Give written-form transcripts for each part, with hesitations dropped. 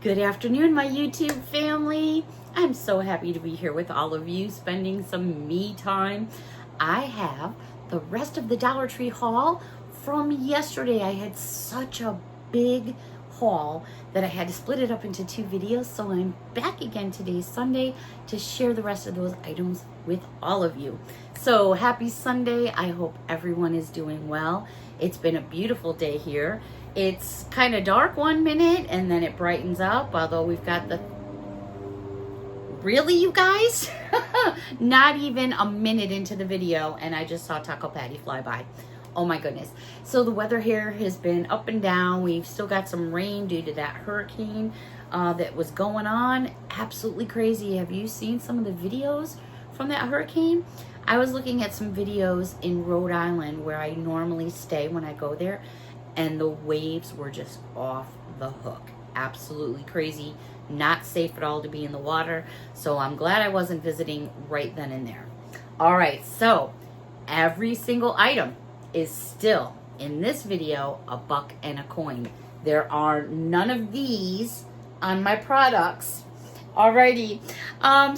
Good afternoon, my YouTube family. I'm so happy to be here with all of you, spending some me time. I have the rest of the Dollar Tree haul from yesterday. I had such a big haul that I had to split it up into 2 videos, so I'm back again today, Sunday, to share the rest of those items with all of you. So happy Sunday. I hope everyone is doing well. It's been a beautiful day here. It's kind of dark 1 minute and then it brightens up, although we've got the... Really, you guys? Not even a minute into the video and I just saw Taco Patty fly by. Oh my goodness. So the weather here has been up and down. We've still got some rain due to that hurricane that was going on. Absolutely crazy. Have you seen some of the videos from that hurricane? I was looking at some videos in Rhode Island where I normally stay when I go there, and the waves were just off the hook. Absolutely crazy. Not safe at all to be in the water. So I'm glad I wasn't visiting right then and there. All right, so every single item is still in this video a buck and a coin. There are none of these on my products. Alrighty,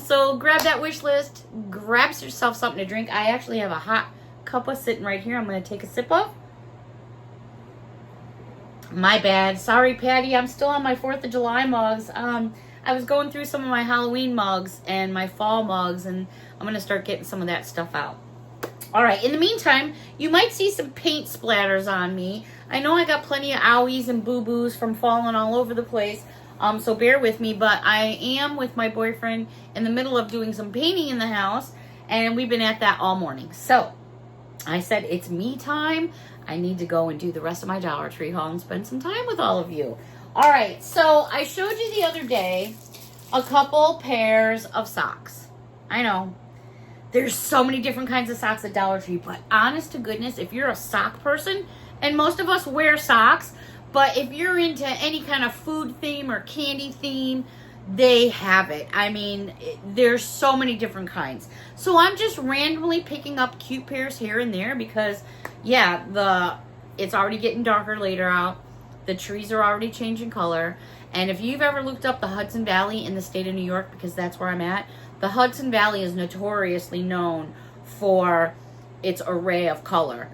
so grab that wish list, grab yourself something to drink. I actually have a hot cuppa sitting right here. I'm going to take a sip of. My bad. Sorry, Patty. I'm still on my 4th of July mugs. I was going through some of my Halloween mugs and my fall mugs, and I'm going to start getting some of that stuff out. All right. In the meantime, you might see some paint splatters on me. I know I got plenty of owies and boo-boos from falling all over the place, so bear with me. But I am with my boyfriend in the middle of doing some painting in the house, and we've been at that all morning. So I said, it's me time. I need to go and do the rest of my Dollar Tree haul and spend some time with all of you. All right, so I showed you the other day a couple pairs of socks. I know, there's so many different kinds of socks at Dollar Tree, but honest to goodness, if you're a sock person, and most of us wear socks, but if you're into any kind of food theme or candy theme, they have it. I mean, there's so many different kinds. So I'm just randomly picking up cute pairs here and there because, yeah, it's already getting darker later out. The trees are already changing color. And if you've ever looked up the Hudson Valley in the state of New York, because that's where I'm at, the Hudson Valley is notoriously known for its array of color.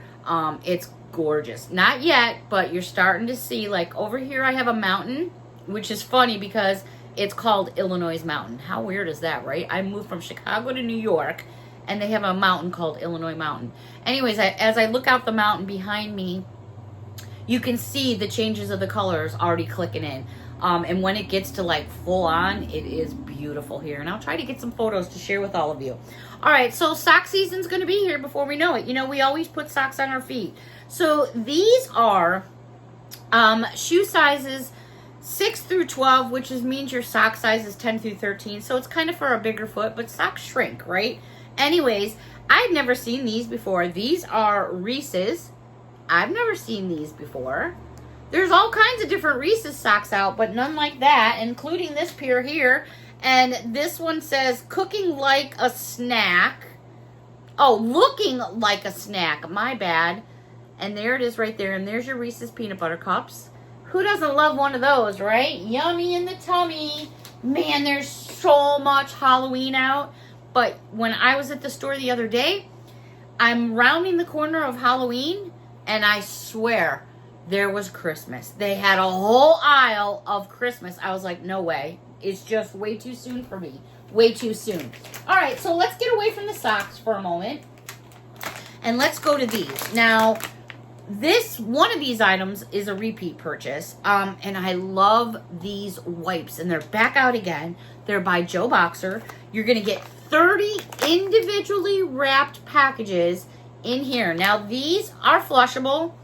It's gorgeous. Not yet, but you're starting to see, like over here I have a mountain, which is funny because it's called Illinois Mountain. How weird is that, right? I moved from Chicago to New York, and they have a mountain called Illinois Mountain. Anyways, as I look out the mountain behind me, you can see the changes of the colors already clicking in. And when it gets to like full on, it is beautiful here. And I'll try to get some photos to share with all of you. All right, so sock season's going to be here before we know it. You know, we always put socks on our feet. So these are shoe sizes 6 through 12, which means your sock size is 10 through 13. So it's kind of for a bigger foot, but socks shrink, right? Anyways, I've never seen these before. These are Reese's. I've never seen these before. There's all kinds of different Reese's socks out, but none like that, including this pair here. And this one says, cooking like a snack. Oh, looking like a snack. My bad. And there it is right there. And there's your Reese's peanut butter cups. Who doesn't love one of those, right? Yummy in the tummy. Man, there's so much Halloween out. But when I was at the store the other day, I'm rounding the corner of Halloween, and I swear there was Christmas. They had a whole aisle of Christmas. I was like, no way. It's just way too soon for me. Way too soon. All right, so let's get away from the socks for a moment, and let's go to these. Now, one of these items is a repeat purchase, and I love these wipes, and they're back out again. They're by Joe Boxer. You're going to get 30 individually wrapped packages in here. Now, these are flushable.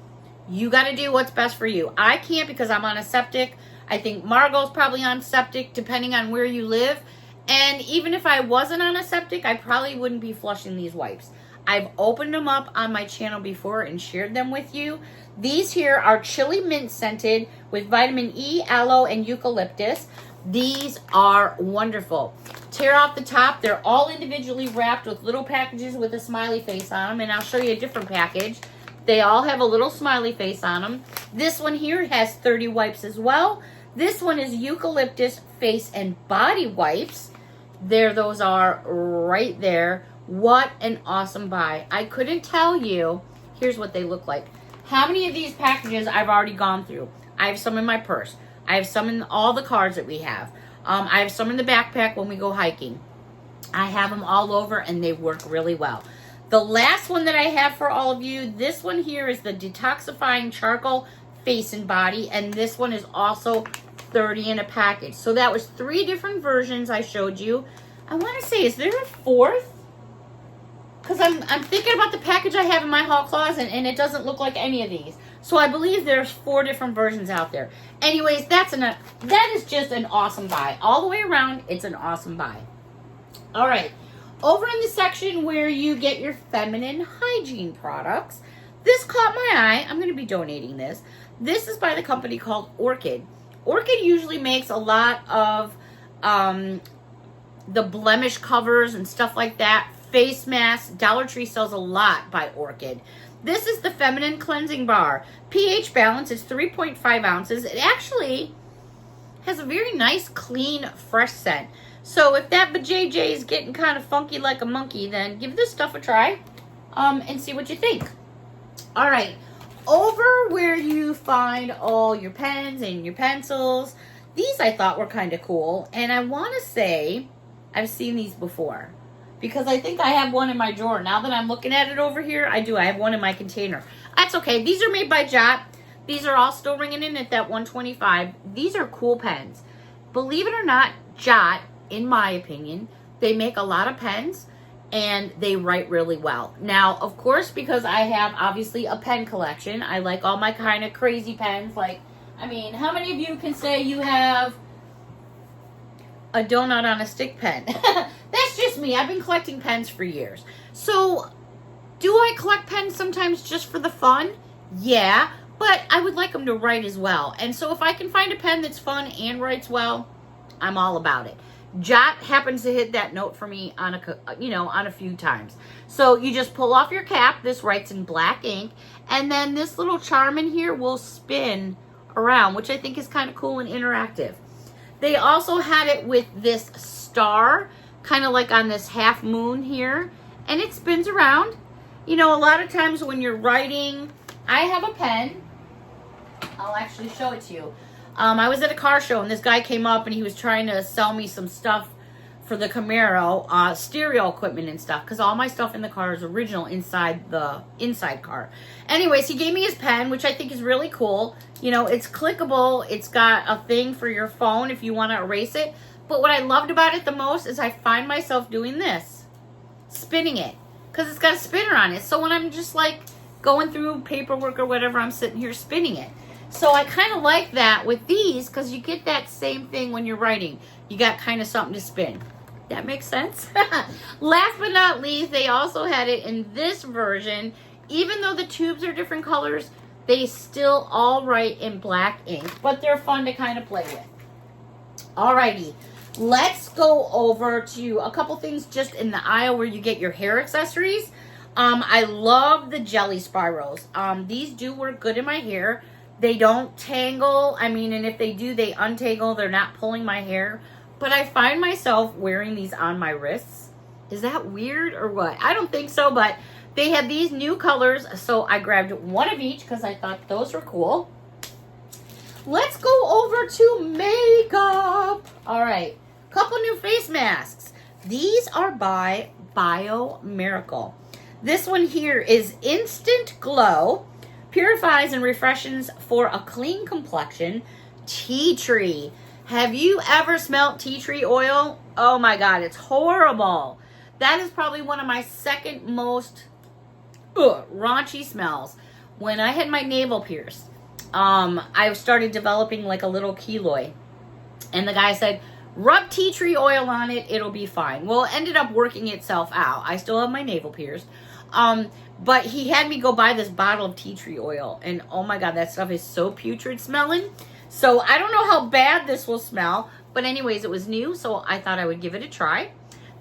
You got to do what's best for you. I can't because I'm on a septic. I think Margot's probably on septic, depending on where you live. And even if I wasn't on a septic, I probably wouldn't be flushing these wipes. I've opened them up on my channel before and shared them with you. These here are chili mint scented with vitamin E, aloe, and eucalyptus. These are wonderful. Tear off the top. They're all individually wrapped with little packages with a smiley face on them. And I'll show you a different package. They all have a little smiley face on them. This one here has 30 wipes as well. This one is eucalyptus face and body wipes. There those are right there. What an awesome buy. I couldn't tell you. Here's what they look like. How many of these packages I've already gone through. I have some in my purse. I have some in all the cars that we have. I have some in the backpack when we go hiking. I have them all over and they work really well. The last one that I have for all of you, this one here is the Detoxifying Charcoal Face and Body, and this one is also 30 in a package. So that was 3 different versions I showed you. I want to say, is there a 4th? Because I'm thinking about the package I have in my hall closet, and it doesn't look like any of these. So I believe there's 4 different versions out there. Anyways, that is just an awesome buy. All the way around, it's an awesome buy. All right. Over in the section where you get your feminine hygiene products, this caught my eye. I'm going to be donating this. This is by the company called Orchid. Orchid usually makes a lot of the blemish covers and stuff like that. Face masks. Dollar Tree sells a lot by Orchid. This is the Feminine Cleansing Bar. pH balance is 3.5 ounces. It actually has a very nice, clean, fresh scent. So if that JJ is getting kind of funky like a monkey, then give this stuff a try and see what you think. All right, over where you find all your pens and your pencils, these I thought were kind of cool. And I want to say I've seen these before because I think I have one in my drawer. Now that I'm looking at it over here, I do. I have one in my container. That's okay. These are made by Jot. These are all still ringing in at that 125. These are cool pens. Believe it or not, Jot, in my opinion, they make a lot of pens and they write really well. Now, of course, because I have obviously a pen collection, I like all my kind of crazy pens. Like, I mean, how many of you can say you have a donut on a stick pen? That's just me. I've been collecting pens for years. So, do I collect pens sometimes just for the fun? Yeah, but I would like them to write as well. And so if I can find a pen that's fun and writes well, I'm all about it. Jot happens to hit that note for me on a few times. So you just pull off your cap. This writes in black ink. And then this little charm in here will spin around, which I think is kind of cool and interactive. They also had it with this star, kind of like on this half moon here. And it spins around. You know, a lot of times when you're writing, I have a pen. I'll actually show it to you. I was at a car show and this guy came up and he was trying to sell me some stuff for the Camaro, stereo equipment and stuff, because all my stuff in the car is original inside the inside car. Anyways, he gave me his pen, which I think is really cool. You know, it's clickable. It's got a thing for your phone if you want to erase it. But what I loved about it the most is I find myself doing this, spinning it, because it's got a spinner on it. So when I'm just like going through paperwork or whatever, I'm sitting here spinning it. So I kind of like that with these because you get that same thing when you're writing. You got kind of something to spin. That makes sense? Last but not least, they also had it in this version. Even though the tubes are different colors, they still all write in black ink. But they're fun to kind of play with. Alrighty. Let's go over to a couple things just in the aisle where you get your hair accessories. I love the jelly spirals. These do work good in my hair. They don't tangle. I mean, and if they do, they untangle. They're not pulling my hair. But I find myself wearing these on my wrists. Is that weird or what? I don't think so, but they had these new colors. So I grabbed one of each because I thought those were cool. Let's go over to makeup. All right. Couple new face masks. These are by Bio Miracle. This one here is Instant Glow. Purifies and refreshes for a clean complexion. Tea tree. Have you ever smelled tea tree oil? Oh my God, it's horrible. That is probably one of my second most raunchy smells. When I had my navel pierced, I started developing like a little keloid. And the guy said, rub tea tree oil on it, it'll be fine. Well, it ended up working itself out. I still have my navel pierced. But he had me go buy this bottle of tea tree oil. And oh my God, that stuff is so putrid smelling. So I don't know how bad this will smell. But anyways, it was new, so I thought I would give it a try.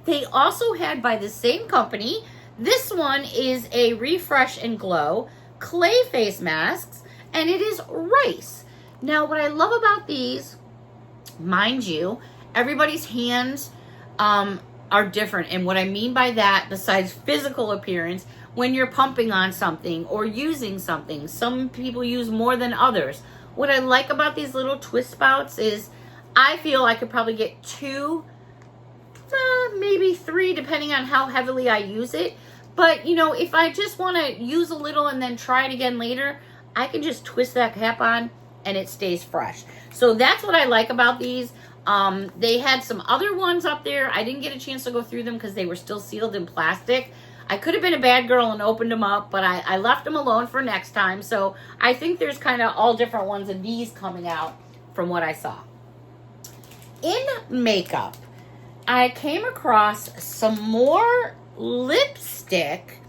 They also had by the same company, this one is a Refresh and Glow clay face masks. And it is rice. Now, what I love about these, Mind you, everybody's hands are different. And what I mean by that, besides physical appearance, when you're pumping on something or using something, some people use more than others. What I like about these little twist spouts is I feel I could probably get 2, maybe 3, depending on how heavily I use it. But, you know, if I just want to use a little and then try it again later, I can just twist that cap on and it stays fresh. So that's what I like about these. They had some other ones up there. I didn't get a chance to go through them because they were still sealed in plastic. I could have been a bad girl and opened them up, but I left them alone for next time. So I think there's kind of all different ones of these coming out from what I saw. In makeup, I came across some more lipstick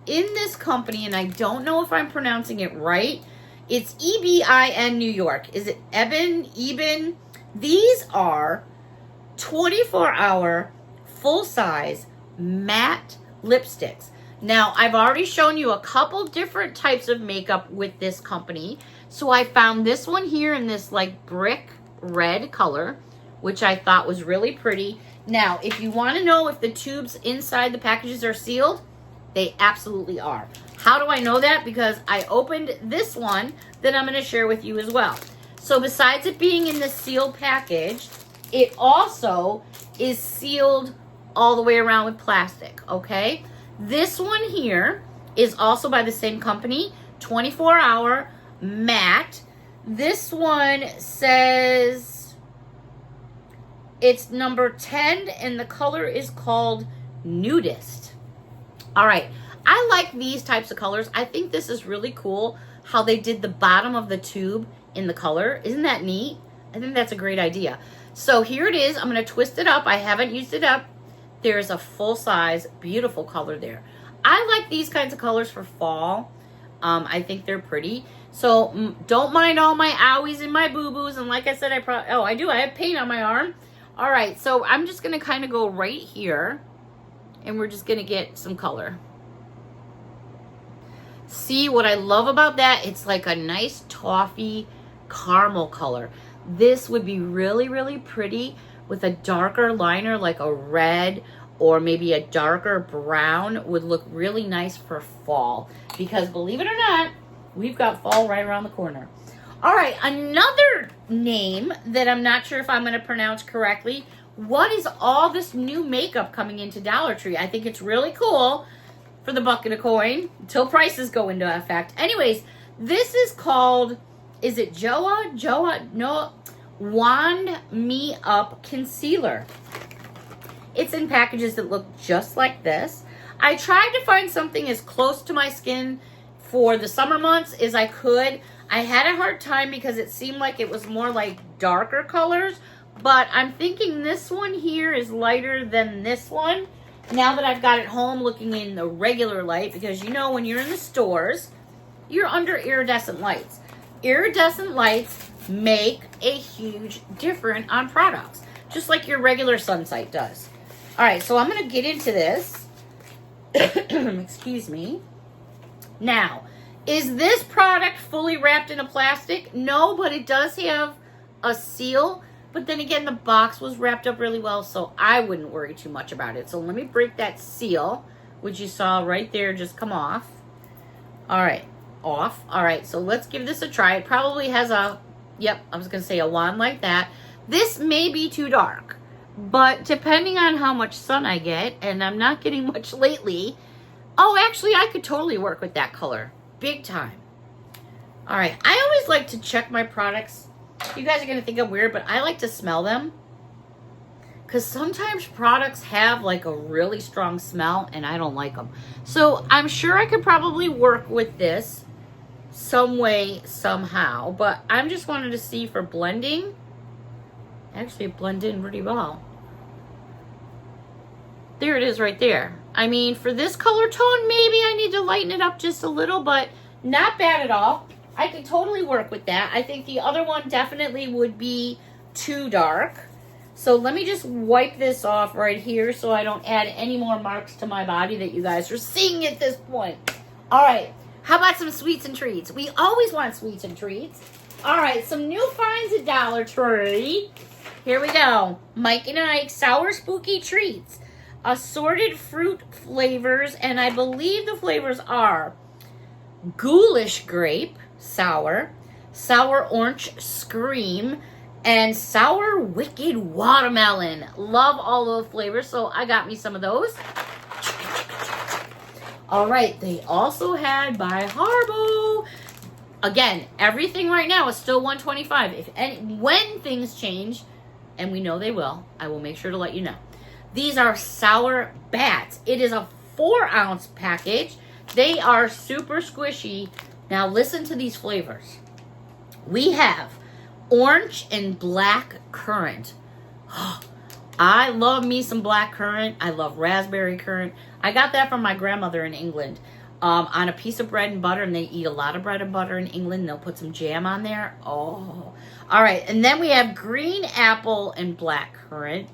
in this company, and I don't know if I'm pronouncing it right. It's EBIN New York. Is it Eben? These are 24-hour full-size matte lipsticks. Now, I've already shown you a couple different types of makeup with this company. So I found this one here in this like brick red color, which I thought was really pretty. Now, if you want to know if the tubes inside the packages are sealed, they absolutely are. How do I know that? Because I opened this one that I'm going to share with you as well. So besides it being in the sealed package, it also is sealed all the way around with plastic, okay? This one here is also by the same company, 24-hour matte. This one says it's number 10 and the color is called Nudist. All right, I like these types of colors. I think this is really cool how they did the bottom of the tube in the color. Isn't that neat? I think that's a great idea. So here it is. I'm going to twist it up. I haven't used it up. There's a full-size, beautiful color there. I like these kinds of colors for fall. I think they're pretty. So don't mind all my owies and my boo-boos. And like I said, I do. I have paint on my arm. All right, so I'm just going to kind of go right here. And we're just going to get some color. See what I love about that? It's like a nice toffee caramel color. This would be really, really pretty with a darker liner like a red or maybe a darker brown. Would look really nice for fall. Because believe it or not, we've got fall right around the corner. All right, another name that I'm not sure if I'm going to pronounce correctly. What is all this new makeup coming into Dollar Tree? I think it's really cool for the buck and a coin until prices go into effect. Anyways, this is called, is it no, Wand Me Up Concealer. It's in packages that look just like this. I tried to find something as close to my skin for the summer months as I could. I had a hard time because it seemed like it was more like darker colors, but I'm thinking this one here is lighter than this one. Now that I've got it home looking in the regular light, because you know when you're in the stores, you're under iridescent lights. Iridescent lights make a huge difference on products, just like your regular sunlight does. All right, so I'm going to get into this. Excuse me. Now, is this product fully wrapped in a plastic? No, but it does have a seal. But then again, the box was wrapped up really well, so I wouldn't worry too much about it. So let me break that seal, which you saw right there just come off. All right, off. All right, so let's give this a try. It probably has a, yep, I was going to say a wand like that. This may be too dark, but depending on how much sun I get, and I'm not getting much lately, oh, actually, I could totally work with that color. Big time. All right, I always like to check my products. You guys are going to think I'm weird, but I like to smell them. Because sometimes products have like a really strong smell, and I don't like them. So I'm sure I could probably work with this some way, somehow. But I'm just wanting to see for blending. Actually, it blended in pretty well. There it is right there. I mean, for this color tone, maybe I need to lighten it up just a little, but not bad at all. I could totally work with that. I think the other one definitely would be too dark. So let me just wipe this off right here so I don't add any more marks to my body that you guys are seeing at this point. All right, how about some sweets and treats? We always want sweets and treats. All right, some new finds at Dollar Tree. Here we go. Mike and Ike Sour Spooky Treats. Assorted fruit flavors, and I believe the flavors are ghoulish grape, sour, sour orange scream, and sour wicked watermelon. Love all those flavors, so I got me some of those. All right, they also had by Harbo. Again, everything right now is still $125. When things change, and we know they will, I will make sure to let you know. These are sour bats. It is a 4-ounce package. They are super squishy. Now listen to these flavors. We have orange and black currant. I love me some black currant. I love raspberry currant. I got that from my grandmother in England on a piece of bread and butter, and they eat a lot of bread and butter in England. They'll put some jam on there. Oh, all right. And then we have green apple and black currant.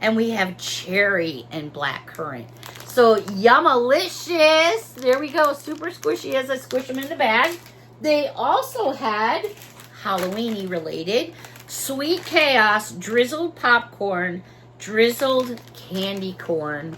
And we have cherry and black currant. So, yummalicious. There we go. Super squishy as I squish them in the bag. They also had Halloween-y related Sweet Chaos drizzled popcorn, drizzled candy corn.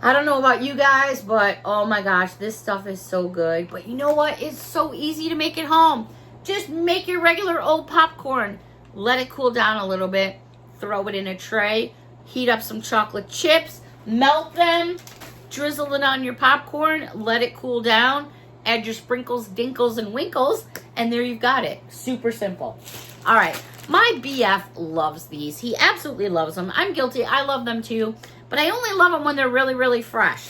I don't know about you guys, but oh my gosh, this stuff is so good. But you know what? It's so easy to make at home. Just make your regular old popcorn. Let it cool down a little bit. Throw it in a tray. Heat up some chocolate chips, melt them, drizzle it on your popcorn, let it cool down, add your sprinkles, dinkles, and winkles, and there you've got it. Super simple. All right, my BF loves these. He absolutely loves them. I'm guilty. I love them too, but I only love them when they're really, really fresh.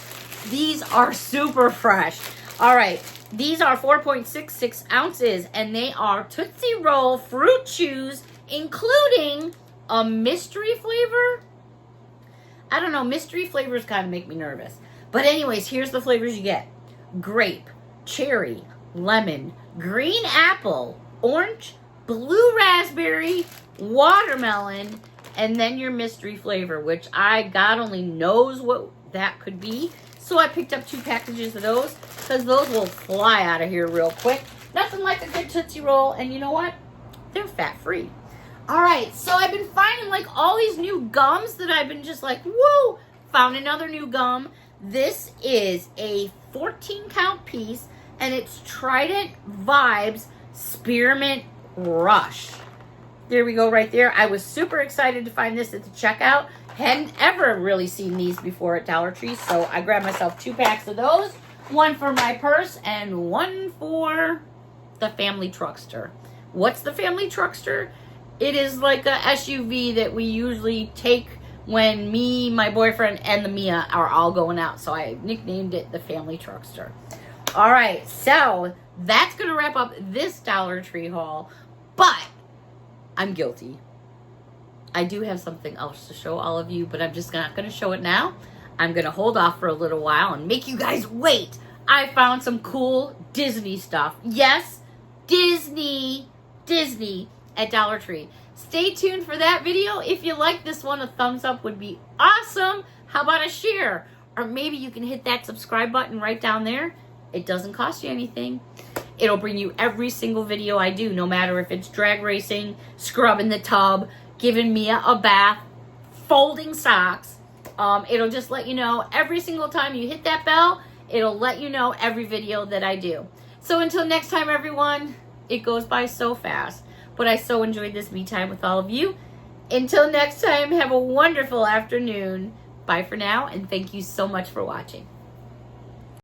These are super fresh. All right, these are 4.66 ounces, and they are Tootsie Roll Fruit Chews, including a mystery flavor. I don't know, mystery flavors kind of make me nervous. But anyways, here's the flavors you get. Grape, cherry, lemon, green apple, orange, blue raspberry, watermelon, and then your mystery flavor, which God only knows what that could be. So I picked up 2 packages of those because those will fly out of here real quick. Nothing like a good Tootsie Roll, and you know what? They're fat-free. All right, so I've been finding like all these new gums that I've been just like, whoa, found another new gum. This is a 14-count piece, and it's Trident Vibes Spearmint Rush. There we go right there. I was super excited to find this at the checkout. Hadn't ever really seen these before at Dollar Tree, so I grabbed myself 2 packs of those. 1 for my purse and 1 for the family truckster. What's the family truckster? It is like a SUV that we usually take when me, my boyfriend, and the Mia are all going out. So I nicknamed it the family truckster. All right, so that's going to wrap up this Dollar Tree haul. But I'm guilty. I do have something else to show all of you, but I'm just not going to show it now. I'm going to hold off for a little while and make you guys wait. I found some cool Disney stuff. Yes, Disney at Dollar Tree. Stay tuned for that video. If you like this one, a thumbs up would be awesome. How about a share? Or maybe you can hit that subscribe button right down there. It doesn't cost you anything. It'll bring you every single video I do, no matter if it's drag racing, scrubbing the tub, giving Mia a bath, folding socks. It'll just let you know every single time you hit that bell. It'll let you know every video that I do. So until next time, everyone, it goes by so fast. But I so enjoyed this me time with all of you. Until next time, have a wonderful afternoon. Bye for now, and thank you so much for watching.